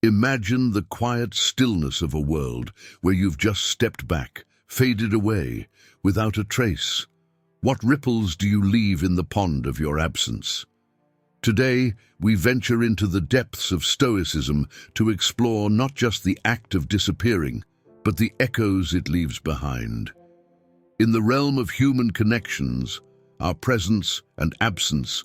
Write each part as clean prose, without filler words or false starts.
Imagine the quiet stillness of a world where you've just stepped back, faded away, without a trace. What ripples do you leave in the pond of your absence? Today, we venture into the depths of Stoicism to explore not just the act of disappearing, but the echoes it leaves behind. In the realm of human connections, our presence and absence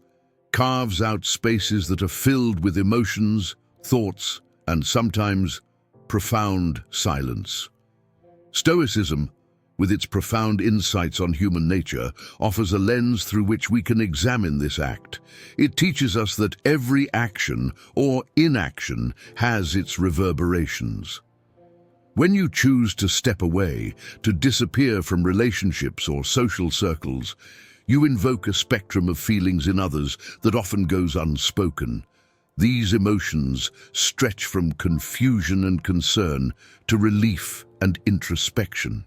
carves out spaces that are filled with emotions, thoughts, and sometimes profound silence. Stoicism, with its profound insights on human nature, offers a lens through which we can examine this act. It teaches us that every action or inaction has its reverberations. When you choose to step away, to disappear from relationships or social circles, you invoke a spectrum of feelings in others that often goes unspoken. These emotions stretch from confusion and concern to relief and introspection.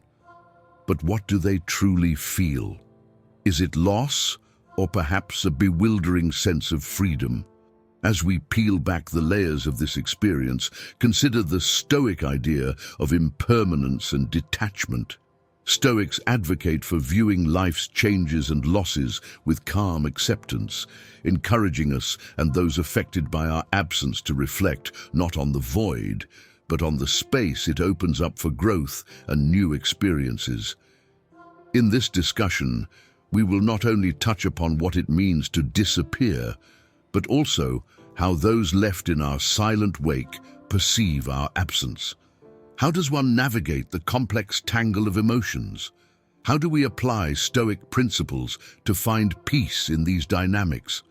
But what do they truly feel? Is it loss, or perhaps a bewildering sense of freedom? As we peel back the layers of this experience, consider the Stoic idea of impermanence and detachment. Stoics advocate for viewing life's changes and losses with calm acceptance, encouraging us and those affected by our absence to reflect not on the void, but on the space it opens up for growth and new experiences. In this discussion, we will not only touch upon what it means to disappear, but also how those left in our silent wake perceive our absence. How does one navigate the complex tangle of emotions? How do we apply Stoic principles to find peace in these dynamics?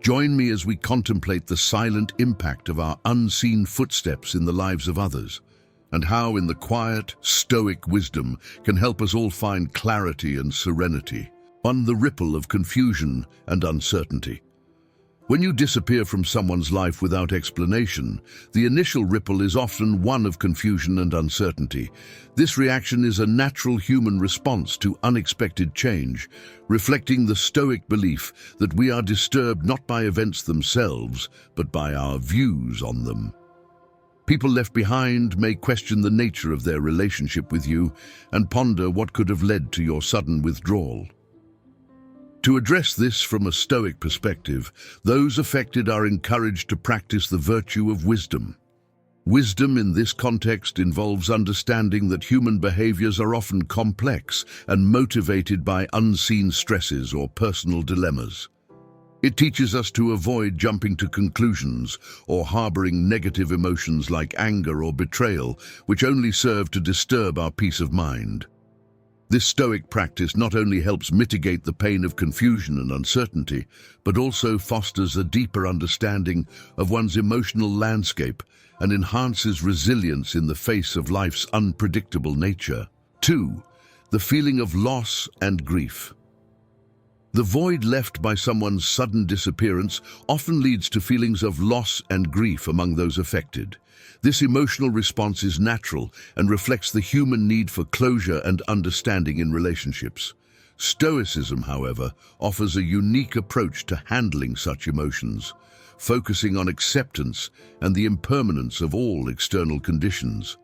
Join me as we contemplate the silent impact of our unseen footsteps in the lives of others, and how in the quiet, Stoic wisdom can help us all find clarity and serenity on the ripple of confusion and uncertainty. When you disappear from someone's life without explanation, the initial ripple is often one of confusion and uncertainty. This reaction is a natural human response to unexpected change, reflecting the Stoic belief that we are disturbed not by events themselves, but by our views on them. People left behind may question the nature of their relationship with you and ponder what could have led to your sudden withdrawal. To address this from a Stoic perspective, those affected are encouraged to practice the virtue of wisdom. Wisdom in this context involves understanding that human behaviors are often complex and motivated by unseen stresses or personal dilemmas. It teaches us to avoid jumping to conclusions or harboring negative emotions like anger or betrayal, which only serve to disturb our peace of mind. This Stoic practice not only helps mitigate the pain of confusion and uncertainty, but also fosters a deeper understanding of one's emotional landscape and enhances resilience in the face of life's unpredictable nature. 2. The feeling of loss and grief. The void left by someone's sudden disappearance often leads to feelings of loss and grief among those affected. This emotional response is natural and reflects the human need for closure and understanding in relationships. Stoicism, however, offers a unique approach to handling such emotions, focusing on acceptance and the impermanence of all external conditions.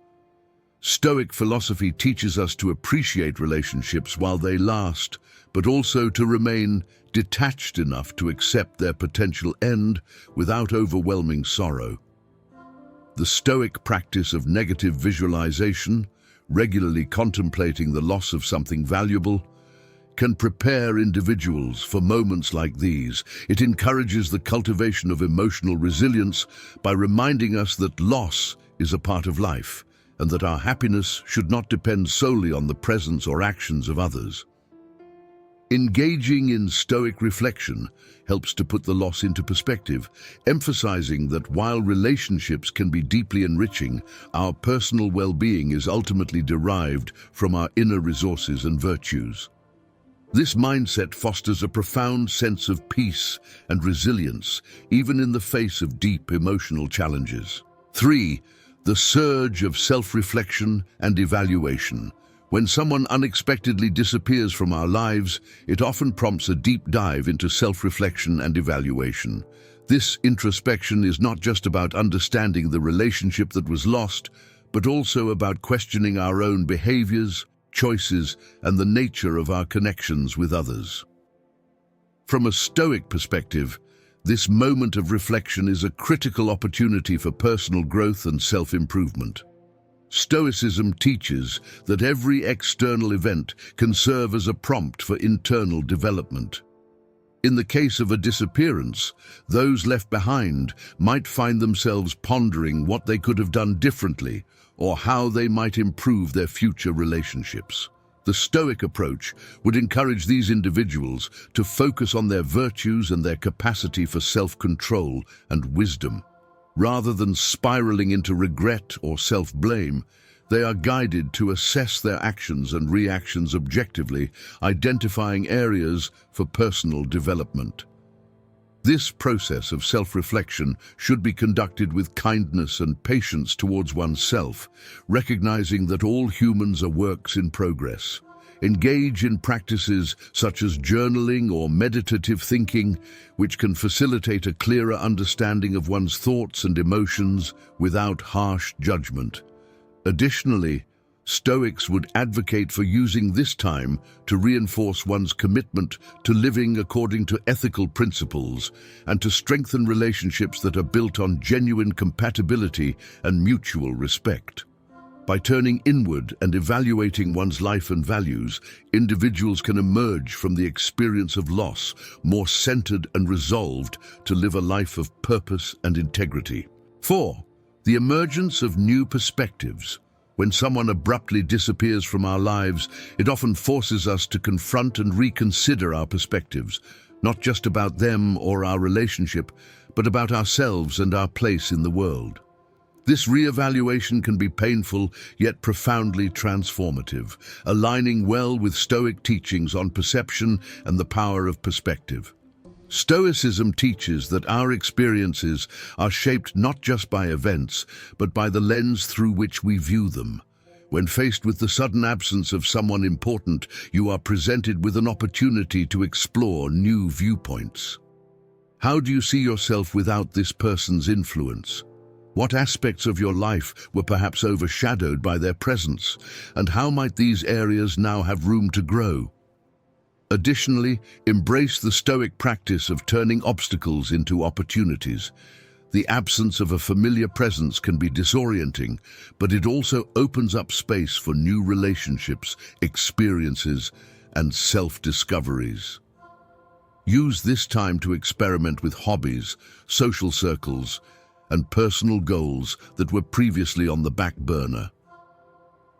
Stoic philosophy teaches us to appreciate relationships while they last, but also to remain detached enough to accept their potential end without overwhelming sorrow. The Stoic practice of negative visualization, regularly contemplating the loss of something valuable, can prepare individuals for moments like these. It encourages the cultivation of emotional resilience by reminding us that loss is a part of life and that our happiness should not depend solely on the presence or actions of others. Engaging in Stoic reflection helps to put the loss into perspective, emphasizing that while relationships can be deeply enriching, our personal well-being is ultimately derived from our inner resources and virtues. This mindset fosters a profound sense of peace and resilience, even in the face of deep emotional challenges. 3. The surge of self-reflection and evaluation. When someone unexpectedly disappears from our lives, it often prompts a deep dive into self-reflection and evaluation. This introspection is not just about understanding the relationship that was lost, but also about questioning our own behaviors, choices, and the nature of our connections with others. From a Stoic perspective, this moment of reflection is a critical opportunity for personal growth and self-improvement. Stoicism teaches that every external event can serve as a prompt for internal development. In the case of a disappearance, those left behind might find themselves pondering what they could have done differently or how they might improve their future relationships. The Stoic approach would encourage these individuals to focus on their virtues and their capacity for self-control and wisdom. Rather than spiraling into regret or self-blame, they are guided to assess their actions and reactions objectively, identifying areas for personal development. This process of self-reflection should be conducted with kindness and patience towards oneself, recognizing that all humans are works in progress. Engage in practices such as journaling or meditative thinking, which can facilitate a clearer understanding of one's thoughts and emotions without harsh judgment. Additionally, Stoics would advocate for using this time to reinforce one's commitment to living according to ethical principles and to strengthen relationships that are built on genuine compatibility and mutual respect. By turning inward and evaluating one's life and values, individuals can emerge from the experience of loss more centered and resolved to live a life of purpose and integrity. 4. The emergence of new perspectives. When someone abruptly disappears from our lives, it often forces us to confront and reconsider our perspectives, not just about them or our relationship, but about ourselves and our place in the world. This reevaluation can be painful yet profoundly transformative, aligning well with Stoic teachings on perception and the power of perspective. Stoicism teaches that our experiences are shaped not just by events, but by the lens through which we view them. When faced with the sudden absence of someone important, you are presented with an opportunity to explore new viewpoints. How do you see yourself without this person's influence? What aspects of your life were perhaps overshadowed by their presence, and how might these areas now have room to grow? Additionally, embrace the Stoic practice of turning obstacles into opportunities. The absence of a familiar presence can be disorienting, but it also opens up space for new relationships, experiences, and self-discoveries. Use this time to experiment with hobbies, social circles, and personal goals that were previously on the back burner.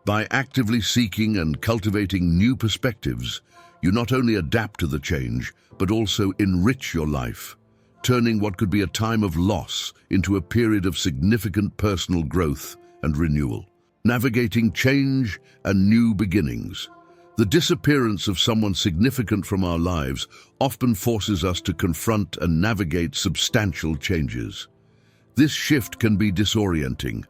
By actively seeking and cultivating new perspectives, you not only adapt to the change, but also enrich your life, turning what could be a time of loss into a period of significant personal growth and renewal. Navigating change and new beginnings. The disappearance of someone significant from our lives often forces us to confront and navigate substantial changes. This shift can be disorienting,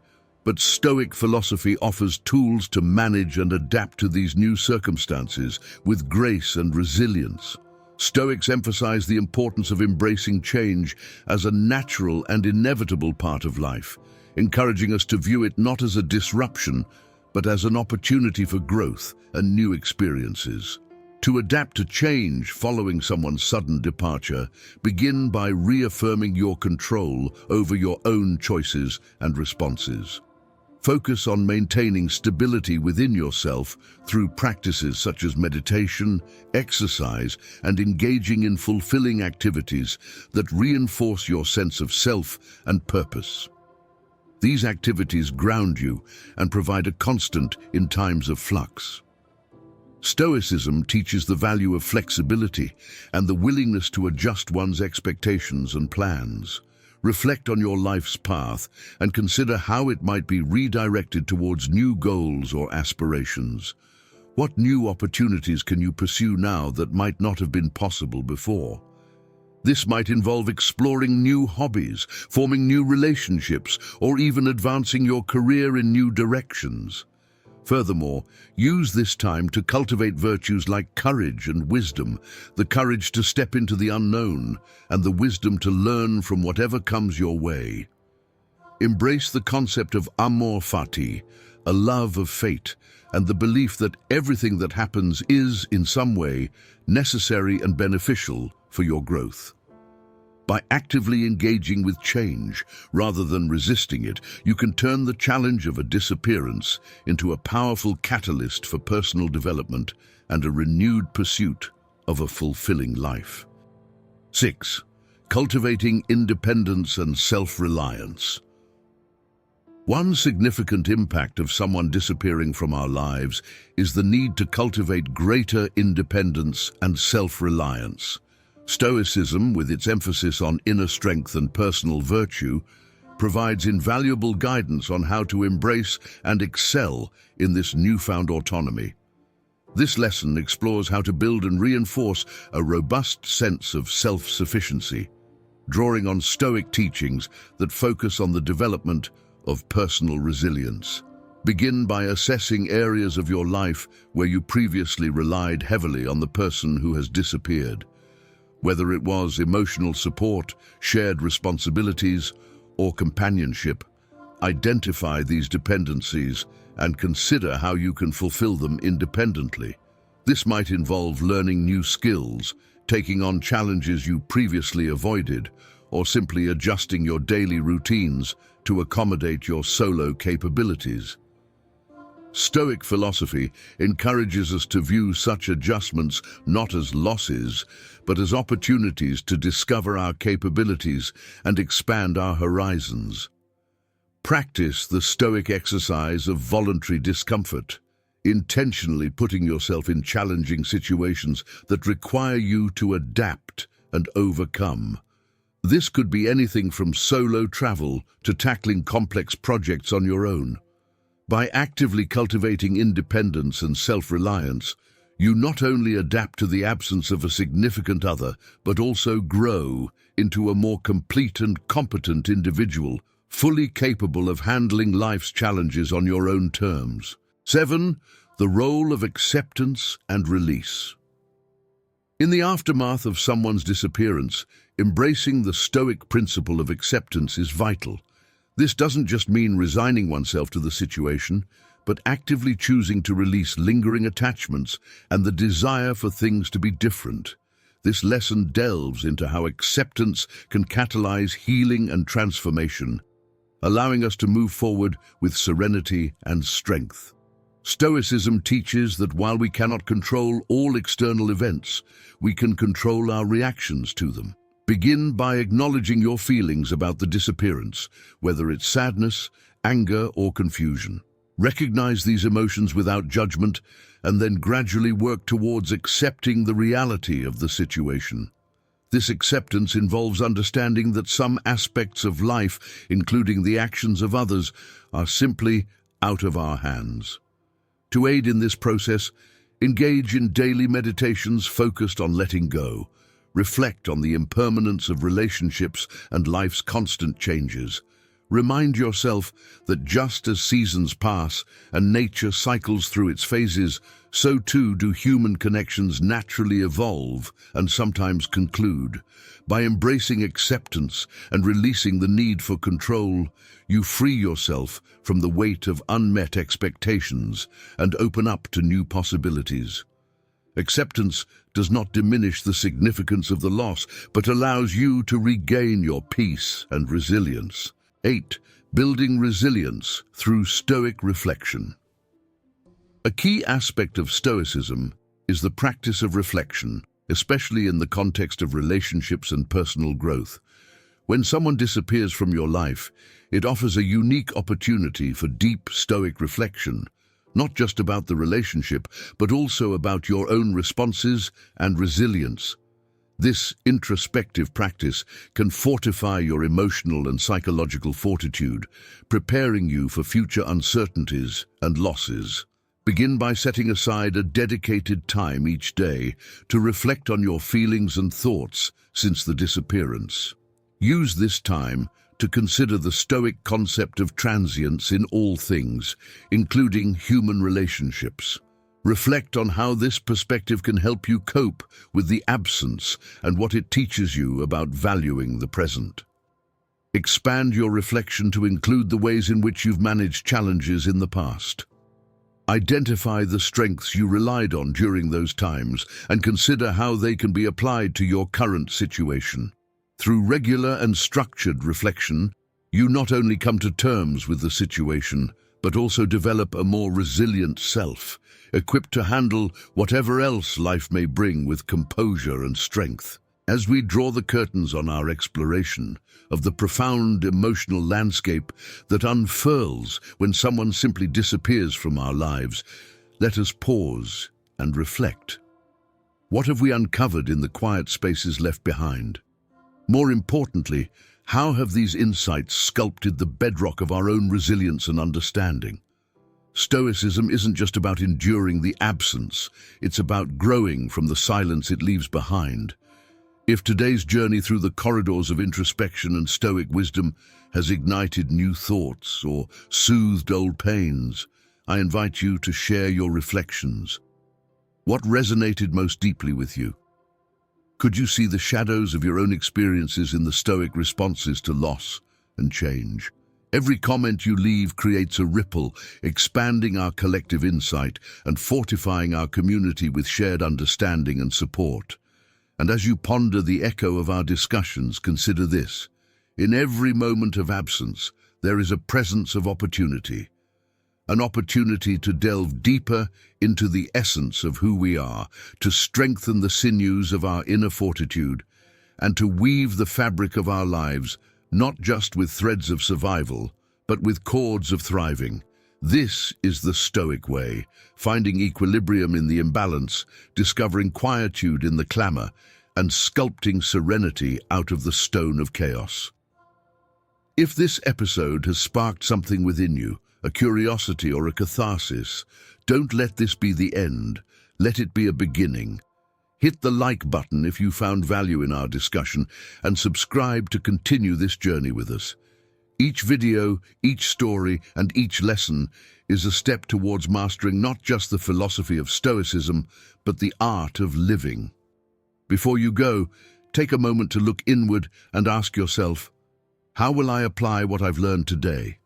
but Stoic philosophy offers tools to manage and adapt to these new circumstances with grace and resilience. Stoics emphasize the importance of embracing change as a natural and inevitable part of life, encouraging us to view it not as a disruption, but as an opportunity for growth and new experiences. To adapt to change following someone's sudden departure, begin by reaffirming your control over your own choices and responses. Focus on maintaining stability within yourself through practices such as meditation, exercise, and engaging in fulfilling activities that reinforce your sense of self and purpose. These activities ground you and provide a constant in times of flux. Stoicism teaches the value of flexibility and the willingness to adjust one's expectations and plans. Reflect on your life's path and consider how it might be redirected towards new goals or aspirations. What new opportunities can you pursue now that might not have been possible before? This might involve exploring new hobbies, forming new relationships, or even advancing your career in new directions. Furthermore, use this time to cultivate virtues like courage and wisdom, the courage to step into the unknown, and the wisdom to learn from whatever comes your way. Embrace the concept of amor fati, a love of fate, and the belief that everything that happens is, in some way, necessary and beneficial for your growth. By actively engaging with change, rather than resisting it, you can turn the challenge of a disappearance into a powerful catalyst for personal development and a renewed pursuit of a fulfilling life. 6. Cultivating independence and self-reliance. One significant impact of someone disappearing from our lives is the need to cultivate greater independence and self-reliance. Stoicism, with its emphasis on inner strength and personal virtue, provides invaluable guidance on how to embrace and excel in this newfound autonomy. This lesson explores how to build and reinforce a robust sense of self-sufficiency, drawing on Stoic teachings that focus on the development of personal resilience. Begin by assessing areas of your life where you previously relied heavily on the person who has disappeared. Whether it was emotional support, shared responsibilities, or companionship, identify these dependencies and consider how you can fulfill them independently. This might involve learning new skills, taking on challenges you previously avoided, or simply adjusting your daily routines to accommodate your solo capabilities. Stoic philosophy encourages us to view such adjustments not as losses, but as opportunities to discover our capabilities and expand our horizons. Practice the Stoic exercise of voluntary discomfort, intentionally putting yourself in challenging situations that require you to adapt and overcome. This could be anything from solo travel to tackling complex projects on your own. By actively cultivating independence and self-reliance, you not only adapt to the absence of a significant other, but also grow into a more complete and competent individual, fully capable of handling life's challenges on your own terms. 7. The role of acceptance and release. In the aftermath of someone's disappearance, embracing the Stoic principle of acceptance is vital. This doesn't just mean resigning oneself to the situation, but actively choosing to release lingering attachments and the desire for things to be different. This lesson delves into how acceptance can catalyze healing and transformation, allowing us to move forward with serenity and strength. Stoicism teaches that while we cannot control all external events, we can control our reactions to them. Begin by acknowledging your feelings about the disappearance, whether it's sadness, anger, or confusion. Recognize these emotions without judgment, and then gradually work towards accepting the reality of the situation. This acceptance involves understanding that some aspects of life, including the actions of others, are simply out of our hands. To aid in this process, engage in daily meditations focused on letting go. Reflect on the impermanence of relationships and life's constant changes. Remind yourself that just as seasons pass and nature cycles through its phases, so too do human connections naturally evolve and sometimes conclude. By embracing acceptance and releasing the need for control, you free yourself from the weight of unmet expectations and open up to new possibilities. Acceptance does not diminish the significance of the loss, but allows you to regain your peace and resilience. 8. Building resilience through Stoic reflection. A key aspect of Stoicism is the practice of reflection, especially in the context of relationships and personal growth. When someone disappears from your life, it offers a unique opportunity for deep Stoic reflection, not just about the relationship, but also about your own responses and resilience. This introspective practice can fortify your emotional and psychological fortitude, preparing you for future uncertainties and losses. Begin by setting aside a dedicated time each day to reflect on your feelings and thoughts since the disappearance. Use this time to consider the Stoic concept of transience in all things, including human relationships. Reflect on how this perspective can help you cope with the absence and what it teaches you about valuing the present. Expand your reflection to include the ways in which you've managed challenges in the past. Identify the strengths you relied on during those times and consider how they can be applied to your current situation. Through regular and structured reflection, you not only come to terms with the situation, but also develop a more resilient self, equipped to handle whatever else life may bring with composure and strength. As we draw the curtains on our exploration of the profound emotional landscape that unfurls when someone simply disappears from our lives, let us pause and reflect. What have we uncovered in the quiet spaces left behind? More importantly, how have these insights sculpted the bedrock of our own resilience and understanding? Stoicism isn't just about enduring the absence, it's about growing from the silence it leaves behind. If today's journey through the corridors of introspection and Stoic wisdom has ignited new thoughts or soothed old pains, I invite you to share your reflections. What resonated most deeply with you? Could you see the shadows of your own experiences in the Stoic responses to loss and change? Every comment you leave creates a ripple, expanding our collective insight and fortifying our community with shared understanding and support. And as you ponder the echo of our discussions, consider this. In every moment of absence, there is a presence of opportunity. An opportunity to delve deeper into the essence of who we are, to strengthen the sinews of our inner fortitude, and to weave the fabric of our lives, not just with threads of survival, but with cords of thriving. This is the Stoic way, finding equilibrium in the imbalance, discovering quietude in the clamor, and sculpting serenity out of the stone of chaos. If this episode has sparked something within you, a curiosity or a catharsis, don't let this be the end. Let it be a beginning. Hit the like button if you found value in our discussion, and subscribe to continue this journey with us. Each video, each story, and each lesson is a step towards mastering not just the philosophy of Stoicism, but the art of living. Before you go, take a moment to look inward and ask yourself, how will I apply what I've learned today?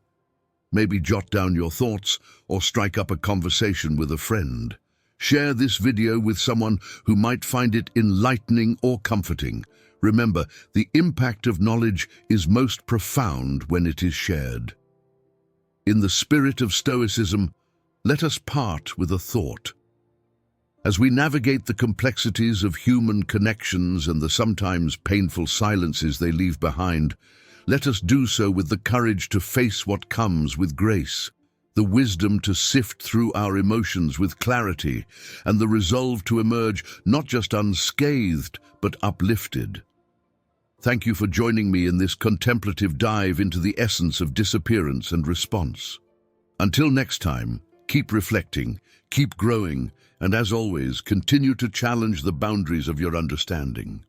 Maybe jot down your thoughts or strike up a conversation with a friend. Share this video with someone who might find it enlightening or comforting. Remember, the impact of knowledge is most profound when it is shared. In the spirit of Stoicism, let us part with a thought. As we navigate the complexities of human connections and the sometimes painful silences they leave behind, let us do so with the courage to face what comes with grace, the wisdom to sift through our emotions with clarity, and the resolve to emerge not just unscathed, but uplifted. Thank you for joining me in this contemplative dive into the essence of disappearance and response. Until next time, keep reflecting, keep growing, and as always, continue to challenge the boundaries of your understanding.